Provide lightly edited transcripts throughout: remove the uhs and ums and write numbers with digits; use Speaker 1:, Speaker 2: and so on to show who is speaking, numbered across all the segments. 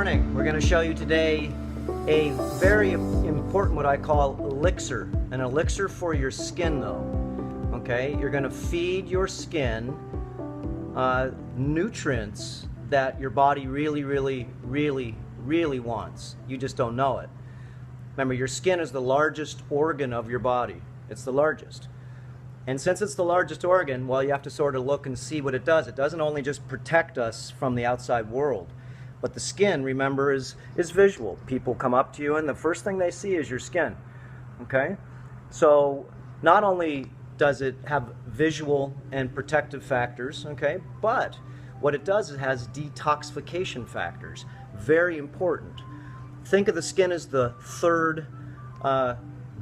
Speaker 1: morning. We're going to show you today a very important, what I call elixir. An elixir for your skin though. Okay, you're going to feed your skin nutrients that your body really wants. You just don't know it. Remember, your skin is the largest organ of your body. It's the largest. And since it's the largest organ, well, you have to sort of look and see what it does. It doesn't only just protect us from the outside world, but the skin, remember, is visual. People come up to you and the first thing they see is your skin. Okay? So not only does it have visual and protective factors, okay, but what it does is it has detoxification factors. Very important. Think of the skin as the third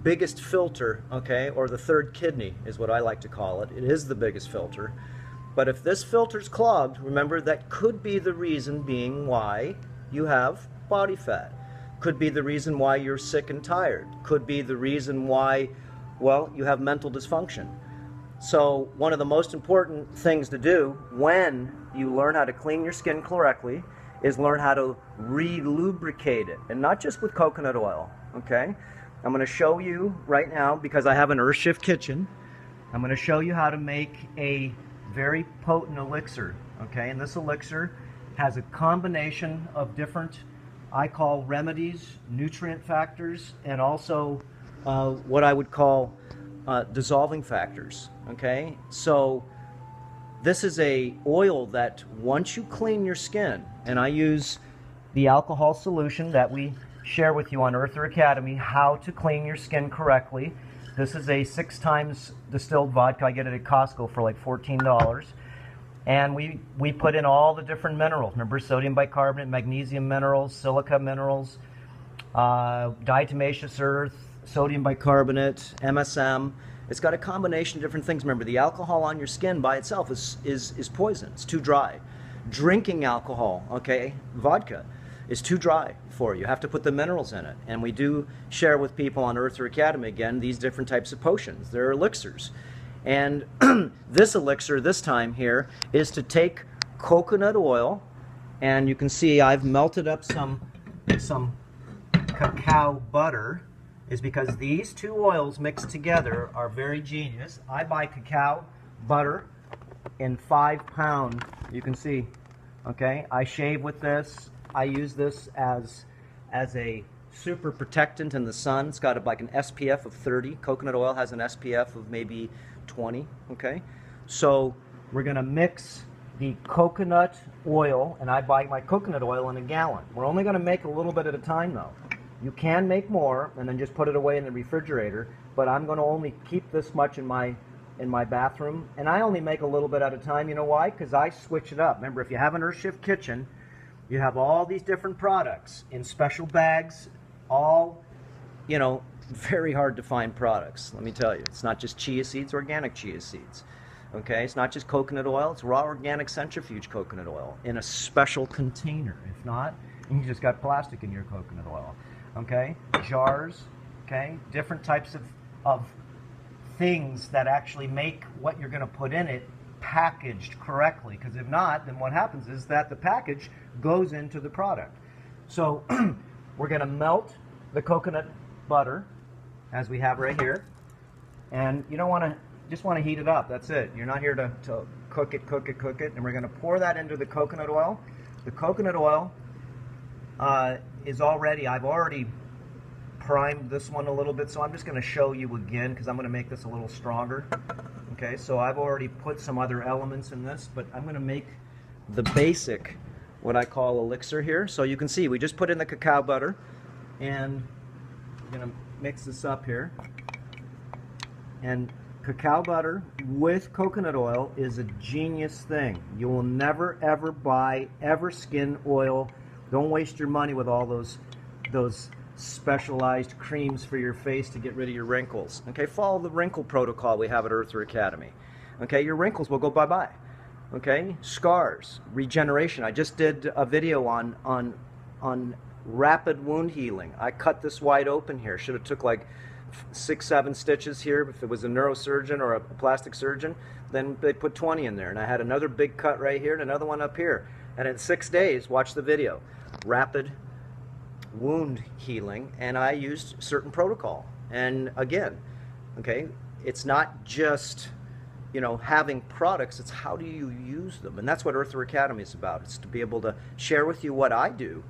Speaker 1: biggest filter, okay, or the third kidney is what I like to call it. It is the biggest filter. But if this filter's clogged, remember that could be the reason being why you have body fat. Could be the reason why you're sick and tired. Could be the reason why, well, you have mental dysfunction. So one of the most important things to do when you learn how to clean your skin correctly is learn how to re-lubricate it, and not just with coconut oil, okay? I'm going to show you right now, because I have an Earth Shift kitchen, I'm going to show you how to make a very potent elixir, okay? And this elixir has a combination of different, I call remedies, nutrient factors, and also what I would call dissolving factors, okay? So this is a oil that once you clean your skin, and I use the alcohol solution that we share with you on Earther Academy, how to clean your skin correctly. This is a 6 times distilled vodka. I get it at Costco for like $14. And we put in all the different minerals. Remember, sodium bicarbonate, magnesium minerals, silica minerals, diatomaceous earth, sodium bicarbonate, MSM. It's got a combination of different things. Remember, the alcohol on your skin by itself is poison. It's too dry. Drinking alcohol, okay, vodka, is too dry for you. You have to put the minerals in it. And we do share with people on Earther Academy, again, these different types of potions. They're elixirs. And this elixir this time here is to take coconut oil, and you can see I've melted up some cacao butter, is because these two oils mixed together are very genius. I buy cacao butter in 5-pound, you can see, okay? I shave with this. I use this as a super protectant in the sun. It's got like an SPF of 30. Coconut oil has an SPF of maybe 20, okay? So we're gonna mix the coconut oil, and I buy my coconut oil in a gallon. We're only gonna make a little bit at a time though. You can make more and then just put it away in the refrigerator, but I'm gonna only keep this much in my bathroom, and I only make a little bit at a time. You know why? Because I switch it up. Remember, if you have an Earth Shift kitchen, you have all these different products in special bags, all, you know, very hard to find products, let me tell you. It's not just chia seeds, organic chia seeds. Okay, it's not just coconut oil, it's raw organic centrifuge coconut oil in a special container. If not, you just got plastic in your coconut oil. Okay, jars, okay, different types of things that actually make what you're going to put in it packaged correctly, because if not, then what happens is that the package goes into the product. So we're going to melt the coconut butter as we have right here, and you don't want to, just want to heat it up. That's it. You're not here to cook it, and we're going to pour that into the coconut oil. The coconut oil is already, I've already primed this one a little bit, so I'm just going to show you again because I'm going to make this a little stronger. Okay, so I've already put some other elements in this, but I'm going to make the basic, what I call elixir here. So you can see we just put in the cacao butter, and we're going to mix this up here. And cacao butter with coconut oil is a genius thing. You will never ever buy skin oil. Don't waste your money with all those specialized creams for your face to get rid of your wrinkles. Okay, follow the wrinkle protocol we have at Earther Academy. Okay, your wrinkles will go bye-bye. Okay, scars, regeneration. I just did a video on rapid wound healing. I cut this wide open here. Should have took like 6-7 stitches here. If it was a neurosurgeon or a plastic surgeon, then they put 20 in there. And I had another big cut right here and another one up here. And in 6 days, watch the video, rapid wound healing, and I used certain protocol. And again, okay, it's not just, you know, having products, it's how do you use them. And that's what Earther Academy is about. It's to be able to share with you what I do,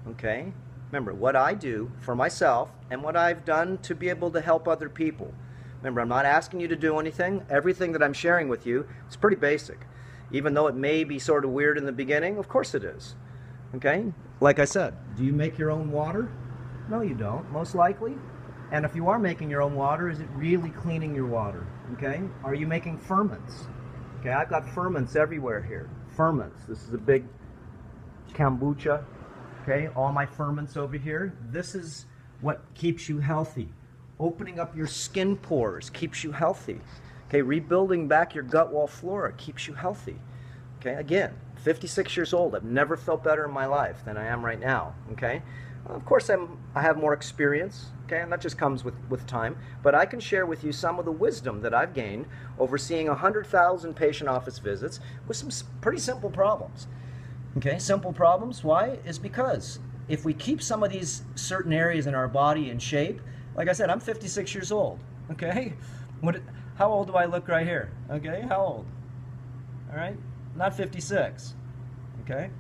Speaker 1: okay? Remember, what I do for myself and what I've done to be able to help other people. Remember, I'm not asking you to do anything. Everything that I'm sharing with you is pretty basic. Even though it may be sort of weird in the beginning, of course it is. Okay? Like I said, do you make your own water? No, you don't, most likely. And if you are making your own water, is it really cleaning your water? Okay? Are you making ferments? Okay, I've got ferments everywhere here. Ferments. This is a big kombucha. Okay, all my ferments over here. This is what keeps you healthy. Opening up your skin pores keeps you healthy. Okay, rebuilding back your gut wall flora keeps you healthy. Okay, again, 56 years old. I've never felt better in my life than I am right now. Okay, of course I have more experience. Okay, and that just comes with time. But I can share with you some of the wisdom that I've gained overseeing 100,000 patient office visits with some pretty simple problems. Okay, simple problems. Why? Is because if we keep some of these certain areas in our body in shape, like I said, I'm 56 years old. Okay, how old do I look right here? Okay, how old? All right, not 56. Okay,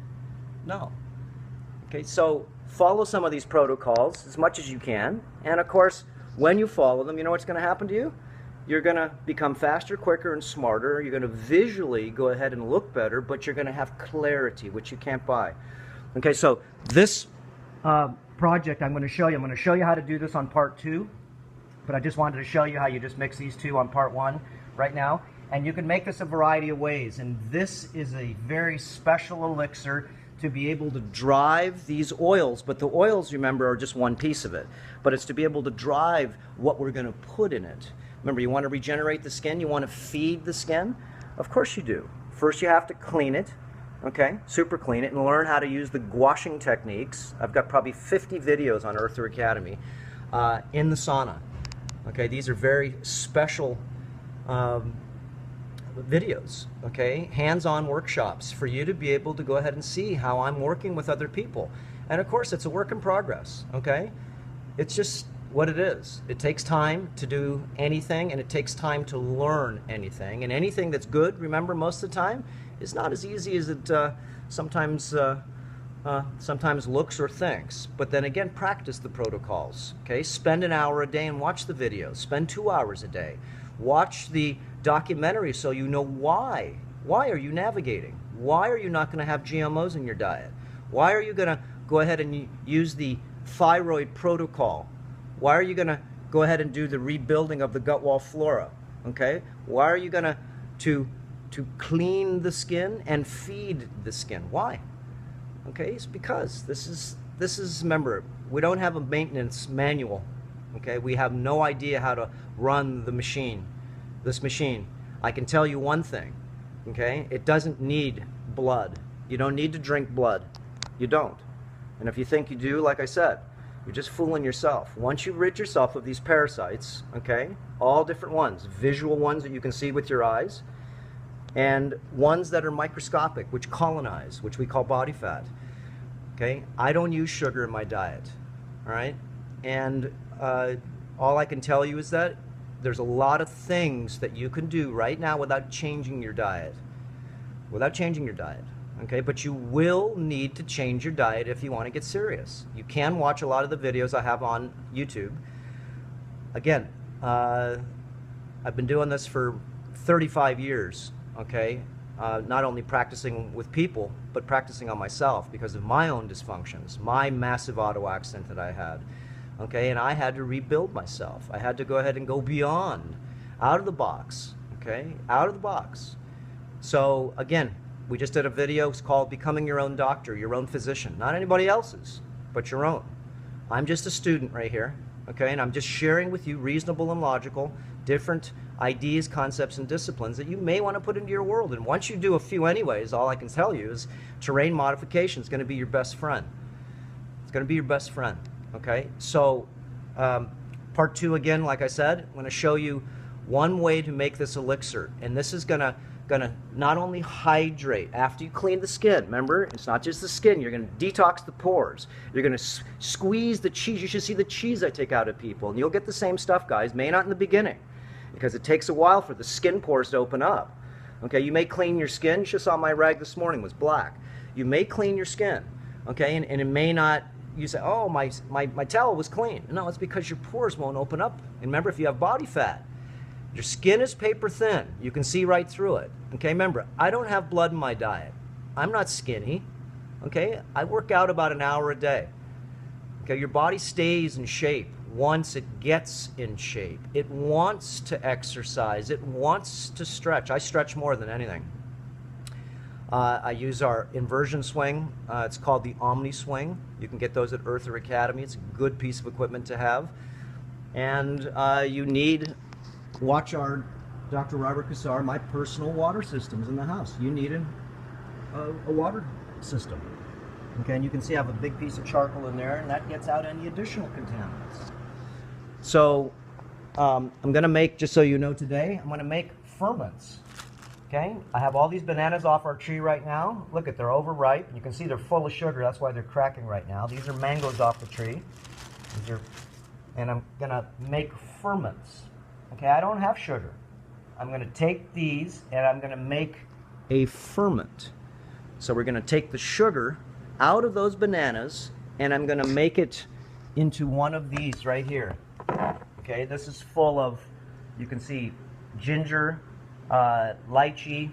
Speaker 1: no. Okay, so follow some of these protocols as much as you can, and of course, when you follow them, you know what's going to happen to you? You're going to become faster, quicker, and smarter. You're going to visually go ahead and look better, but you're going to have clarity, which you can't buy. Okay, so this project I'm going to show you how to do this on part 2, but I just wanted to show you how you just mix these two on part 1 right now. And you can make this a variety of ways, and this is a very special elixir to be able to drive these oils, but the oils, remember, are just one piece of it. But it's to be able to drive what we're going to put in it. Remember, you want to regenerate the skin, you want to feed the skin? Of course you do. First you have to clean it, okay, super clean it, and learn how to use the gouaching techniques. I've got probably 50 videos on Earther Academy in the sauna. Okay, these are very special videos, okay, hands-on workshops for you to be able to go ahead and see how I'm working with other people. And of course, it's a work in progress, okay? It's just what it is. It takes time to do anything, and it takes time to learn anything. And anything that's good, remember, most of the time, is not as easy as it sometimes looks or thinks. But then again, practice the protocols, okay? Spend an hour a day and watch the videos. Spend 2 hours a day. Watch the documentary so you know why. Why are you navigating? Why are you not going to have GMOs in your diet? Why are you going to go ahead and use the thyroid protocol? Why are you going to go ahead and do the rebuilding of the gut wall flora? Okay? Why are you going to clean the skin and feed the skin? Why? Okay? It's because this is remember, we don't have a maintenance manual. Okay? We have no idea how to run the machine. This machine. I can tell you one thing. Okay? It doesn't need blood. You don't need to drink blood. You don't. And if you think you do, like I said, you're just fooling yourself. Once you rid yourself of these parasites, okay, all different ones, visual ones that you can see with your eyes, and ones that are microscopic, which colonize, which we call body fat, okay, I don't use sugar in my diet, all right? And all I can tell you is that there's a lot of things that you can do right now without changing your diet. Without changing your diet. Okay, but you will need to change your diet if you want to get serious. You can watch a lot of the videos I have on YouTube. Again, I've been doing this for 35 years, okay? Not only practicing with people, but practicing on myself because of my own dysfunctions, my massive auto accident that I had. Okay, and I had to rebuild myself. I had to go ahead and go beyond, out of the box, okay? Out of the box. So, again, we just did a video. It's called Becoming Your Own Doctor, Your Own Physician. Not anybody else's, but your own. I'm just a student right here, okay? And I'm just sharing with you reasonable and logical, different ideas, concepts, and disciplines that you may want to put into your world. And once you do a few anyways, all I can tell you is terrain modification is going to be your best friend. It's going to be your best friend, okay? So part 2, again, like I said, I'm going to show you one way to make this elixir. And this is going to gonna not only hydrate after you clean the skin. Remember, it's not just the skin. You're gonna detox the pores. You're gonna squeeze the cheese. You should see the cheese I take out of people, and you'll get the same stuff, guys. May not in the beginning, because it takes a while for the skin pores to open up. Okay, you may clean your skin. You just saw my rag this morning was black. You may clean your skin, okay, and it may not. You say, oh, my towel was clean. No, it's because your pores won't open up. And remember, if you have body fat, your skin is paper thin. You can see right through it. Okay, remember, I don't have blood in my diet. I'm not skinny. Okay, I work out about an hour a day. Okay, your body stays in shape once it gets in shape. It wants to exercise. It wants to stretch. I stretch more than anything. I use our inversion swing. It's called the Omni Swing. You can get those at Earther Academy. It's a good piece of equipment to have. And you need, watch our Dr. Robert Cassar, my personal water systems in the house. You need a water system. Okay, and you can see I have a big piece of charcoal in there, and that gets out any additional contaminants. So I'm going to make, just so you know today, I'm going to make ferments. Okay, I have all these bananas off our tree right now. Look at, they're overripe. You can see they're full of sugar. That's why they're cracking right now. These are mangoes off the tree. And I'm going to make ferments. Okay, I don't have sugar. I'm going to take these and I'm going to make a ferment. So we're going to take the sugar out of those bananas and I'm going to make it into one of these right here. Okay, this is full of, you can see, ginger, lychee.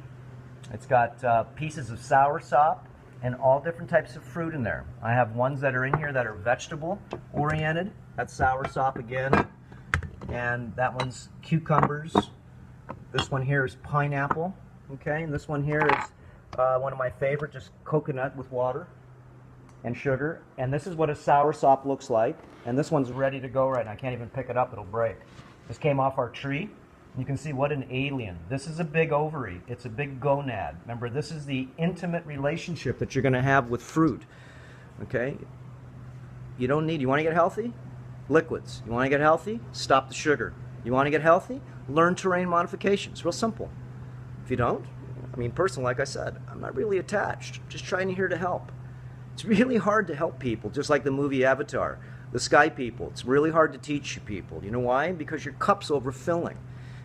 Speaker 1: It's got pieces of soursop and all different types of fruit in there. I have ones that are in here that are vegetable oriented. That's soursop again. And that one's cucumbers. This one here is pineapple. Okay, and this one here is one of my favorite, just coconut with water and sugar. And this is what a soursop looks like. And this one's ready to go right now. I can't even pick it up, it'll break. This came off our tree. You can see what an alien. This is a big ovary. It's a big gonad. Remember, this is the intimate relationship that you're going to have with fruit. Okay? You don't need, you want to get healthy? Liquids. You want to get healthy? Stop the sugar. You want to get healthy? Learn terrain modification. It's real simple. If you don't, I mean, personally, like I said, I'm not really attached. I'm just trying here to help. It's really hard to help people, just like the movie Avatar. The sky people. It's really hard to teach you people. You know why? Because your cup's overfilling.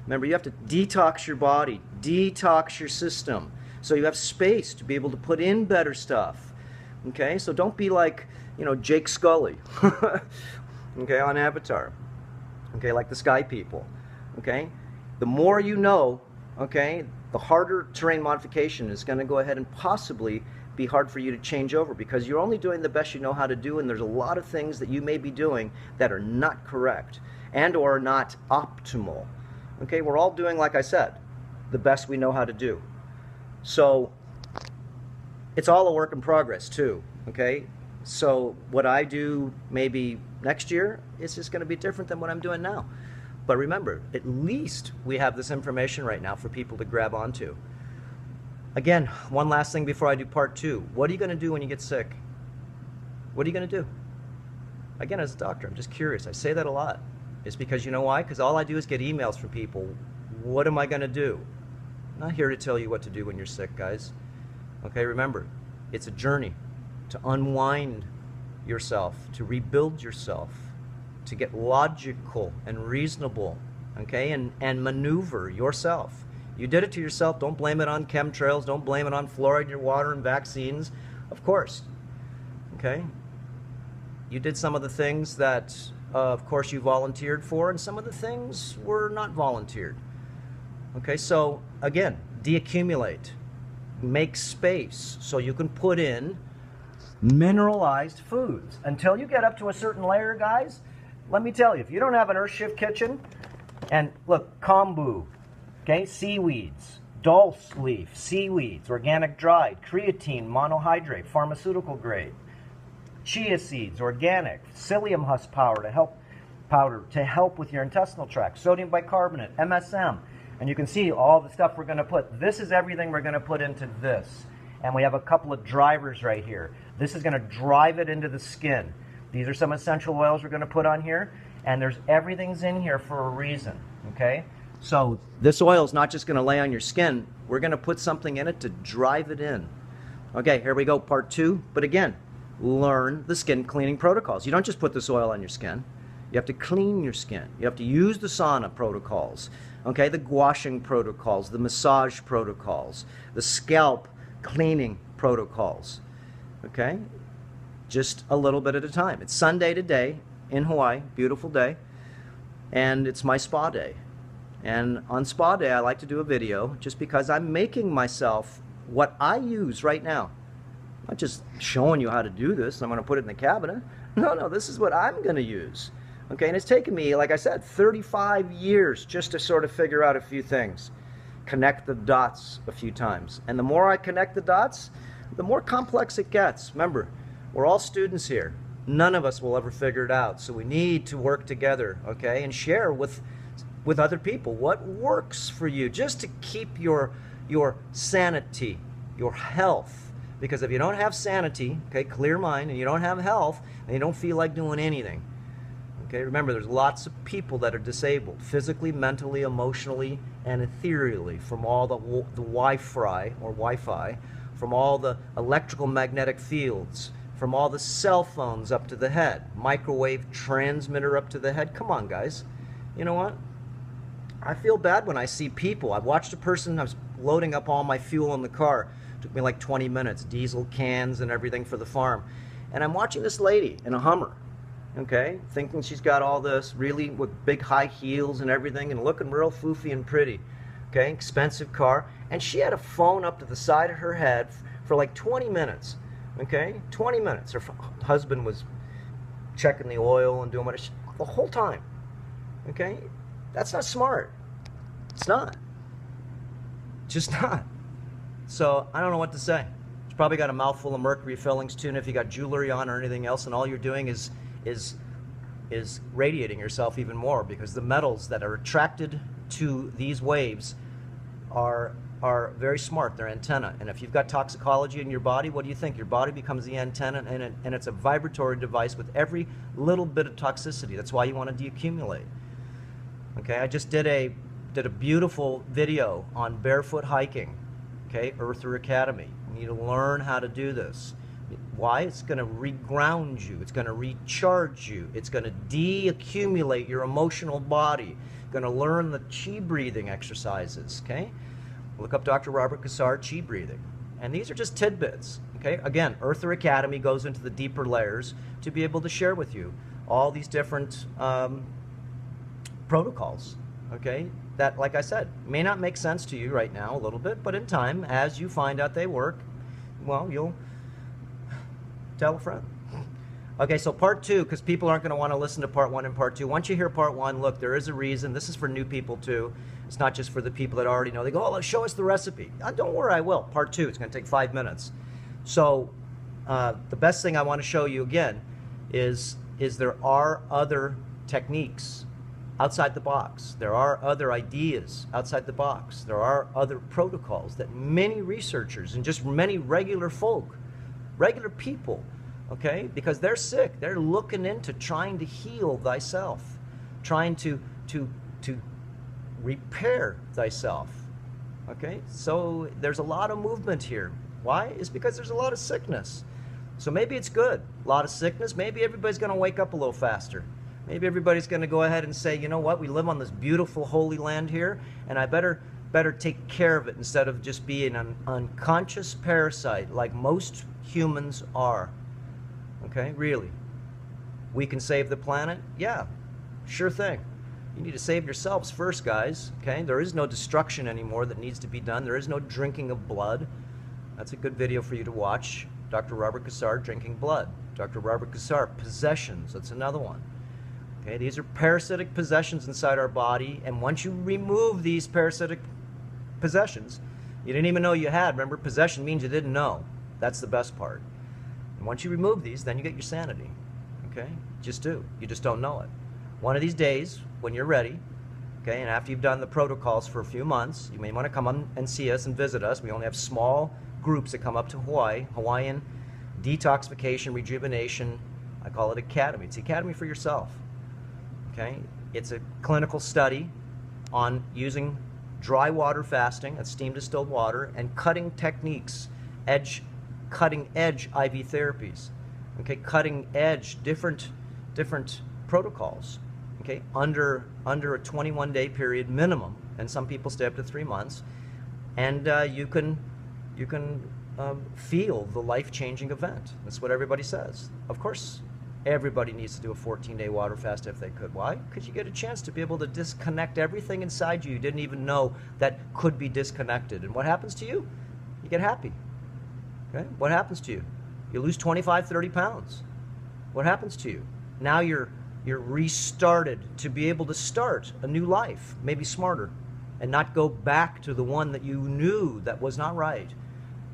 Speaker 1: Remember, you have to detox your body, detox your system, so you have space to be able to put in better stuff. Okay, so don't be like, you know, Jake Scully, okay, on Avatar. Okay, like the sky people. Okay, the more you know, okay, the harder terrain modification is going to go ahead and possibly be hard for you to change over, because you're only doing the best you know how to do, and there's a lot of things that you may be doing that are not correct and or not optimal. Okay, we're all doing, like I said, the best we know how to do. So it's all a work in progress too, okay? So what I do maybe next year is just going to be different than what I'm doing now. But remember, at least we have this information right now for people to grab onto. Again, one last thing before I do part 2. What are you going to do when you get sick? What are you going to do? Again, as a doctor, I'm just curious. I say that a lot. It's because, you know why? Because all I do is get emails from people. What am I going to do? I'm not here to tell you what to do when you're sick, guys. Okay, remember, it's a journey to unwind yourself, to rebuild yourself, to get logical and reasonable, okay, and maneuver yourself. You did it to yourself. Don't blame it on chemtrails. Don't blame it on fluoride in your water and vaccines. Of course, okay? You did some of the things that of course you volunteered for, and some of the things were not volunteered. Okay, so again, deaccumulate, make space so you can put in mineralized foods. Until you get up to a certain layer, guys, let me tell you, if you don't have an Earth Shift kitchen, and look, kombu, okay, seaweeds, dulse leaf, seaweeds, organic dried, creatine, monohydrate, pharmaceutical grade, chia seeds, organic, psyllium husk powder to help with your intestinal tract, sodium bicarbonate, MSM, and you can see all the stuff we're going to put. This is everything we're going to put into this, and we have a couple of drivers right here. This is going to drive it into the skin. These are some essential oils we're going to put on here, and everything's in here for a reason. Okay, So this oil is not just going to lay on your skin. We're going to put something in it to drive it in. Okay, here we go, part 2. But again, learn the skin cleaning protocols. You don't just put this oil on your skin. You have to clean your skin. You have to use the sauna protocols, okay, the washing protocols, the massage protocols, the scalp cleaning protocols, okay? Just a little bit at a time. It's Sunday today in Hawaii, beautiful day, and it's my spa day. And on spa day, I like to do a video just because I'm making myself what I use right now. I'm not just showing you how to do this. I'm going to put it in the cabinet. No, this is what I'm going to use. Okay, and it's taken me, like I said, 35 years just to sort of figure out a few things. Connect the dots a few times. And the more I connect the dots, the more complex it gets. Remember, we're all students here. None of us will ever figure it out. So we need to work together, okay, and share with other people what works for you just to keep your sanity, your health. Because if you don't have sanity, okay, clear mind, and you don't have health, and you don't feel like doing anything. Okay, remember, there's lots of people that are disabled, physically, mentally, emotionally, and ethereally, from all the Wi-Fi, from all the electrical magnetic fields, from all the cell phones up to the head, microwave transmitter up to the head. Come on, guys. You know what? I feel bad when I see people. I've watched a person, I was loading up all my fuel in the car. It took me like 20 minutes, diesel cans and everything for the farm. And I'm watching this lady in a Hummer, okay, thinking she's got all this, really with big high heels and everything, and looking real foofy and pretty, okay, expensive car, and she had a phone up to the side of her head for like 20 minutes, okay, 20 minutes. Her husband was checking the oil and doing what the whole time, okay. That's not smart. It's not. Just not. So I don't know what to say. She's probably got a mouthful of mercury fillings too, and if you got jewelry on or anything else, and all you're doing is radiating yourself even more, because the metals that are attracted to these waves are very smart. They're antenna. And if you've got toxicology in your body, what do you think? Your body becomes the antenna, and it's a vibratory device with every little bit of toxicity. That's why you want to deaccumulate. Okay, I just did a beautiful video on barefoot hiking. Okay, Earther Academy. You need to learn how to do this. Why? It's going to reground you. It's going to recharge you. It's going to deaccumulate your emotional body. You're going to learn the chi breathing exercises. Okay, look up Dr. Robert Cassar, chi breathing. And these are just tidbits. Okay, again, Earther Academy goes into the deeper layers to be able to share with you all these different protocols, okay, that, like I said, may not make sense to you right now a little bit, but in time, as you find out they work, well, you'll tell a friend. Okay, so part 2, because people aren't going to want to listen to part 1 and part 2. Once you hear part 1, look, there is a reason. This is for new people too. It's not just for the people that already know. They go, oh, show us the recipe. Don't worry, I will. Part 2, it's going to take 5 minutes. So the best thing I want to show you again is there are other techniques outside the box. There are other ideas outside the box. There are other protocols that many researchers and just many regular folk, regular people, okay, because they're sick, they're looking into trying to heal thyself, trying to repair thyself, okay? So there's a lot of movement here. Why? It's because there's a lot of sickness. So maybe it's good. A lot of sickness, maybe everybody's going to wake up a little faster. Maybe everybody's going to go ahead and say, you know what, we live on this beautiful holy land here, and I better take care of it instead of just being an unconscious parasite like most humans are. Okay, really. We can save the planet? Yeah, sure thing. You need to save yourselves first, guys. Okay, there is no destruction anymore that needs to be done. There is no drinking of blood. That's a good video for you to watch. Dr. Robert Cassar, Drinking Blood. Dr. Robert Cassar, Possessions. That's another one. Okay, these are parasitic possessions inside our body, and once you remove these parasitic possessions, you didn't even know you had. Remember, possession means you didn't know. That's the best part. And once you remove these, then you get your sanity. Okay, just do. You just don't know it. One of these days, when you're ready, okay, and after you've done the protocols for a few months, you may want to come on and see us and visit us. We only have small groups that come up to Hawaii, Hawaiian Detoxification, Rejuvenation. I call it Academy. It's the Academy for yourself. Okay, it's a clinical study on using dry water fasting, that's steam distilled water, and cutting techniques, cutting edge IV therapies, okay, cutting edge different protocols, okay, under a 21-day period minimum, and some people stay up to 3 months, and you can feel the life-changing event. That's what everybody says. Of course, everybody needs to do a 14-day water fast if they could. Why? Because you get a chance to be able to disconnect everything inside you didn't even know that could be disconnected. And what happens to you? You get happy. Okay? What happens to you? You lose 25, 30 pounds. What happens to you? Now you're restarted to be able to start a new life, maybe smarter, and not go back to the one that you knew that was not right,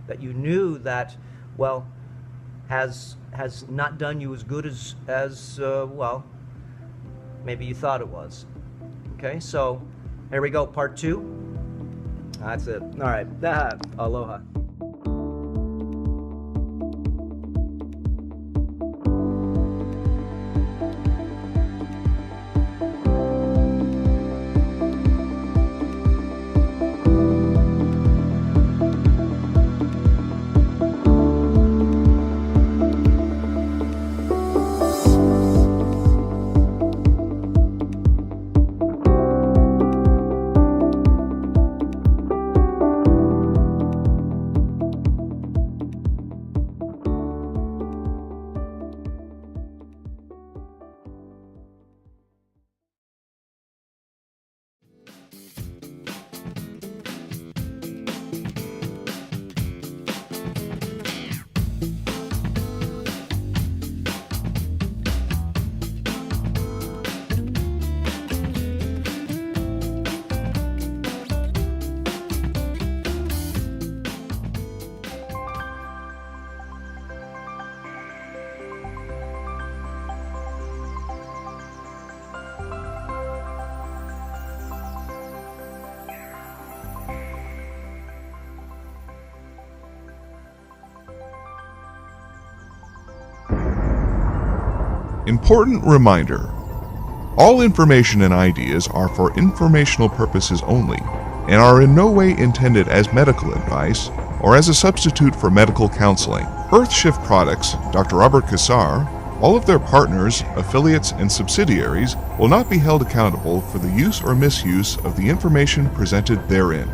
Speaker 1: that you knew that, well, has not done you as good as well, maybe you thought it was. Okay, so here we go, part 2. That's it. All right, aloha.
Speaker 2: Important reminder: all information and ideas are for informational purposes only and are in no way intended as medical advice or as a substitute for medical counseling. Earthshift Products, Dr. Robert Cassar, all of their partners, affiliates, and subsidiaries will not be held accountable for the use or misuse of the information presented therein.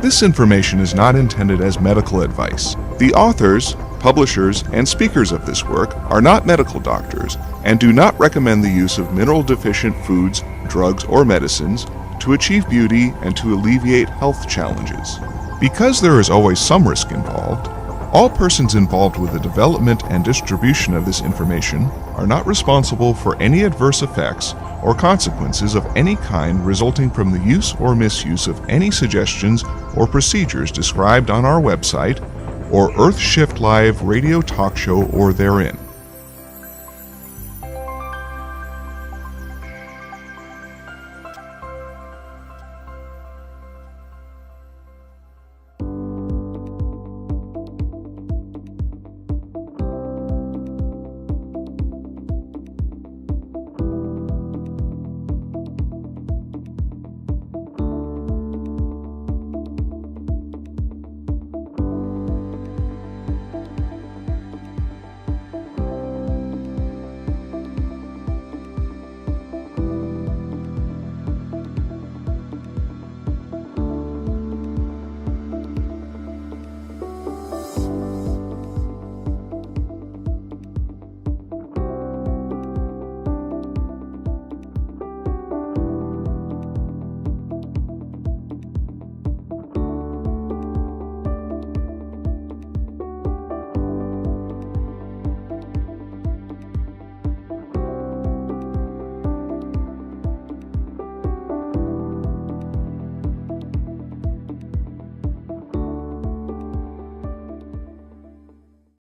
Speaker 2: This information is not intended as medical advice. The authors, publishers, and speakers of this work are not medical doctors and do not recommend the use of mineral-deficient foods, drugs, or medicines to achieve beauty and to alleviate health challenges. Because there is always some risk involved, all persons involved with the development and distribution of this information are not responsible for any adverse effects or consequences of any kind resulting from the use or misuse of any suggestions or procedures described on our website or Earthshift Live radio talk show or therein.